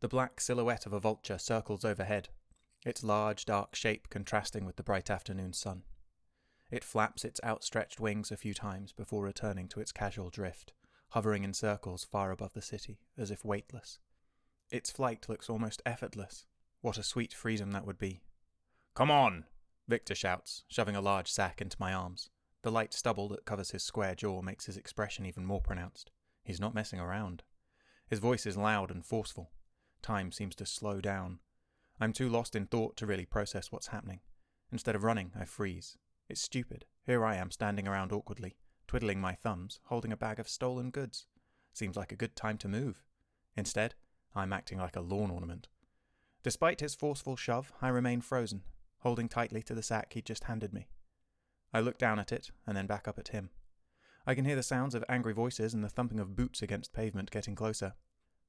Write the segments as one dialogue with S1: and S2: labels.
S1: The black silhouette of a vulture circles overhead, its large, dark shape contrasting with the bright afternoon sun. It flaps its outstretched wings a few times before returning to its casual drift, hovering in circles far above the city, as if weightless. Its flight looks almost effortless. What a sweet freedom that would be. "Come on!" Victor shouts, shoving a large sack into my arms. The light stubble that covers his square jaw makes his expression even more pronounced. He's not messing around. His voice is loud and forceful. Time seems to slow down. I'm too lost in thought to really process what's happening. Instead of running, I freeze. It's stupid. Here I am standing around awkwardly, twiddling my thumbs, holding a bag of stolen goods. Seems like a good time to move. Instead, I'm acting like a lawn ornament. Despite his forceful shove, I remain frozen, holding tightly to the sack he'd just handed me. I look down at it, and then back up at him. I can hear the sounds of angry voices and the thumping of boots against pavement getting closer.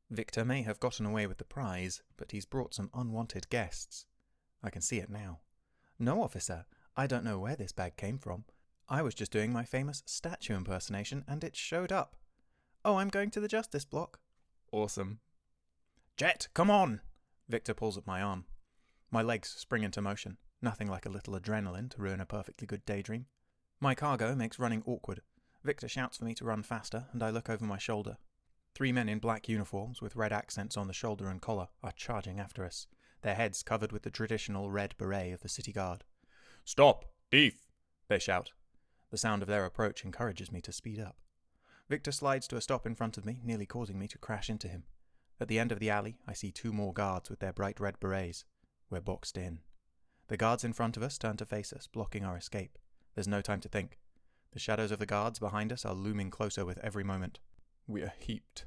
S1: Victor may have gotten away with the prize, but he's brought some unwanted guests. I can see it now. "No, officer, I don't know where this bag came from. I was just doing my famous statue impersonation, and it showed up. Oh, I'm going to the justice block." "Awesome." "Jet, come on!" Victor pulls at my arm. My legs spring into motion, nothing like a little adrenaline to ruin a perfectly good daydream. My cargo makes running awkward. Victor shouts for me to run faster, and I look over my shoulder. 3 men in black uniforms with red accents on the shoulder and collar are charging after us, their heads covered with the traditional red beret of the city guard. "Stop! Thief!" they shout. The sound of their approach encourages me to speed up. Victor slides to a stop in front of me, nearly causing me to crash into him. At the end of the alley, I see 2 more guards with their bright red berets. We're boxed in. The guards in front of us turn to face us, blocking our escape. There's no time to think. The shadows of the guards behind us are looming closer with every moment. "We're heaped,"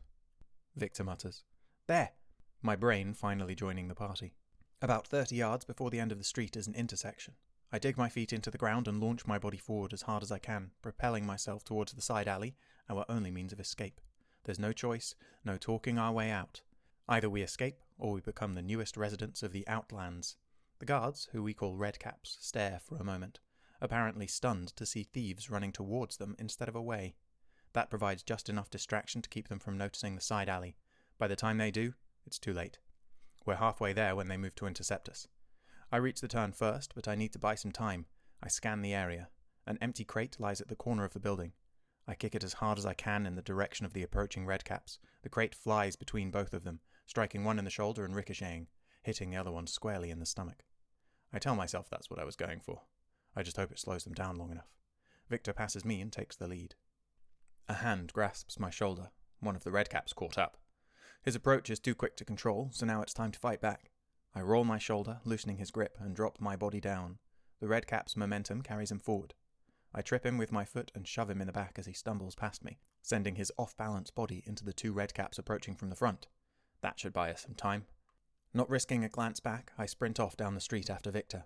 S1: Victor mutters. "There!" My brain finally joining the party. About 30 yards before the end of the street is an intersection. I dig my feet into the ground and launch my body forward as hard as I can, propelling myself towards the side alley, our only means of escape. There's no choice, no talking our way out. Either we escape, or we become the newest residents of the Outlands. The guards, who we call redcaps, stare for a moment, apparently stunned to see thieves running towards them instead of away. That provides just enough distraction to keep them from noticing the side alley. By the time they do, it's too late. We're halfway there when they move to intercept us. I reach the turn first, but I need to buy some time. I scan the area. An empty crate lies at the corner of the building. I kick it as hard as I can in the direction of the approaching redcaps. The crate flies between both of them, striking one in the shoulder and ricocheting, hitting the other one squarely in the stomach. I tell myself that's what I was going for. I just hope it slows them down long enough. Victor passes me and takes the lead. A hand grasps my shoulder. One of the redcaps caught up. His approach is too quick to control, so now it's time to fight back. I roll my shoulder, loosening his grip, and drop my body down. The redcap's momentum carries him forward. I trip him with my foot and shove him in the back as he stumbles past me, sending his off-balance body into the 2 redcaps approaching from the front. That should buy us some time. Not risking a glance back, I sprint off down the street after Victor.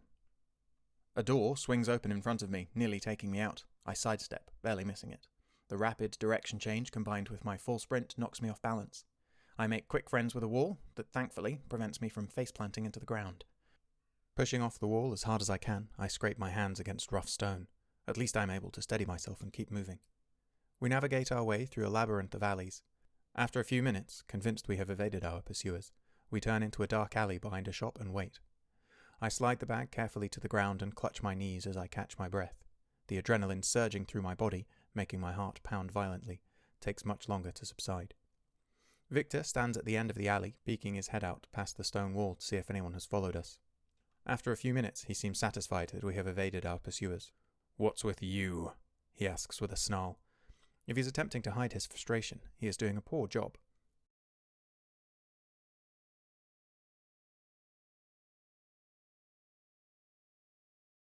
S1: A door swings open in front of me, nearly taking me out. I sidestep, barely missing it. The rapid direction change combined with my full sprint knocks me off balance. I make quick friends with a wall that thankfully prevents me from face-planting into the ground. Pushing off the wall as hard as I can, I scrape my hands against rough stone. At least I'm able to steady myself and keep moving. We navigate our way through a labyrinth of alleys. After a few minutes, convinced we have evaded our pursuers, we turn into a dark alley behind a shop and wait. I slide the bag carefully to the ground and clutch my knees as I catch my breath. The adrenaline surging through my body, making my heart pound violently, takes much longer to subside. Victor stands at the end of the alley, peeking his head out past the stone wall to see if anyone has followed us. After a few minutes, he seems satisfied that we have evaded our pursuers. "What's with you?" he asks with a snarl. If he's attempting to hide his frustration, he is doing a poor job.